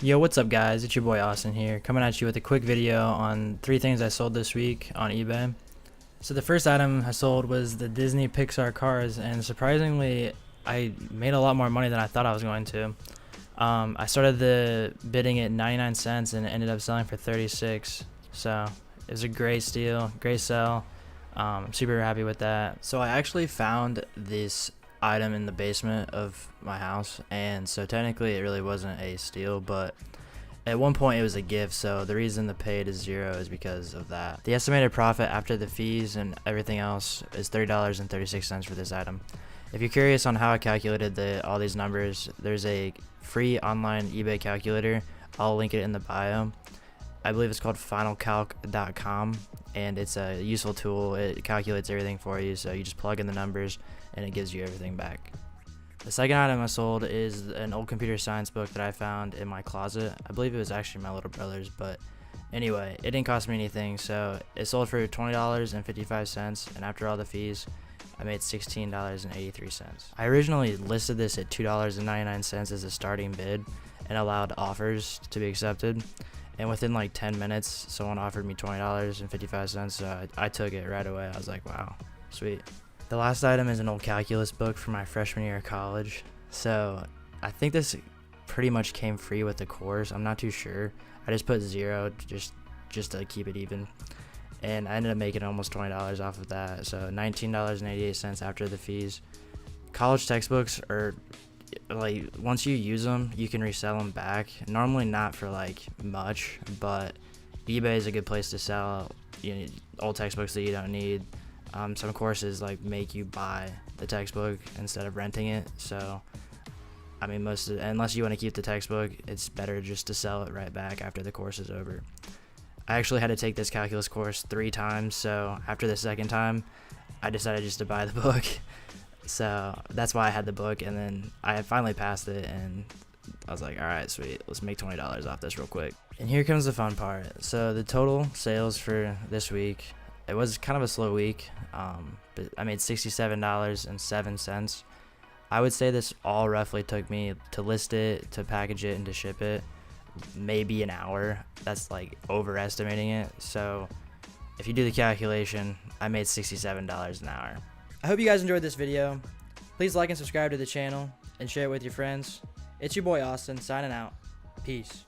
Yo, what's up guys? It's your boy Austin here, coming at you with a quick video on 3 things I sold this week on eBay. So the first item I sold was the Disney Pixar cars, and surprisingly I made a lot more money than I thought I was going to. I started the bidding at 99 cents and ended up selling for 36, so it was a great steal, great sell. I'm super happy with that. So I actually found this item in the basement of my house, and so technically it really wasn't a steal, but at one point it was a gift, so the reason the paid is 0 is because of that. The estimated profit after the fees and everything else is $30.36 for this item. If you're curious on how I calculated all these numbers, there's a free online eBay calculator. I'll link it in the bio. I believe it's called finalcalc.com, and it's a useful tool. It calculates everything for you, so you just plug in the numbers and it gives you everything back. The second item I sold is an old computer science book that I found in my closet. I believe it was actually my little brother's, but anyway, it didn't cost me anything, so it sold for $20.55, and after all the fees, I made $16.83. I originally listed this at $2.99 as a starting bid and allowed offers to be accepted. And within like 10 minutes, someone offered me $20.55, so I took it right away. I was like, wow, sweet. The last item is an old calculus book from my freshman year of college. So I think this pretty much came free with the course. I'm not too sure. I just put 0 just to keep it even. And I ended up making almost $20 off of that. So $19.88 after the fees. College textbooks are like, once you use them, you can resell them back. Normally not for like much, but eBay is a good place to sell old textbooks that you don't need. Some courses like make you buy the textbook instead of renting it, so I mean unless you want to keep the textbook, it's better just to sell it right back after the course is over. I actually had to take this calculus course 3 times, so after the second time I decided just to buy the book. So that's why I had the book, and then I finally passed it, and I was like, alright, sweet, let's make $20 off this real quick. And here comes the fun part. So the total sales for this week, it was kind of a slow week, but I made $67.07. I would say this all roughly took me to list it, to package it, and to ship it maybe an hour. That's like overestimating it. So if you do the calculation, I made $67 an hour. I hope you guys enjoyed this video. Please like and subscribe to the channel and share it with your friends. It's your boy Austin signing out. Peace.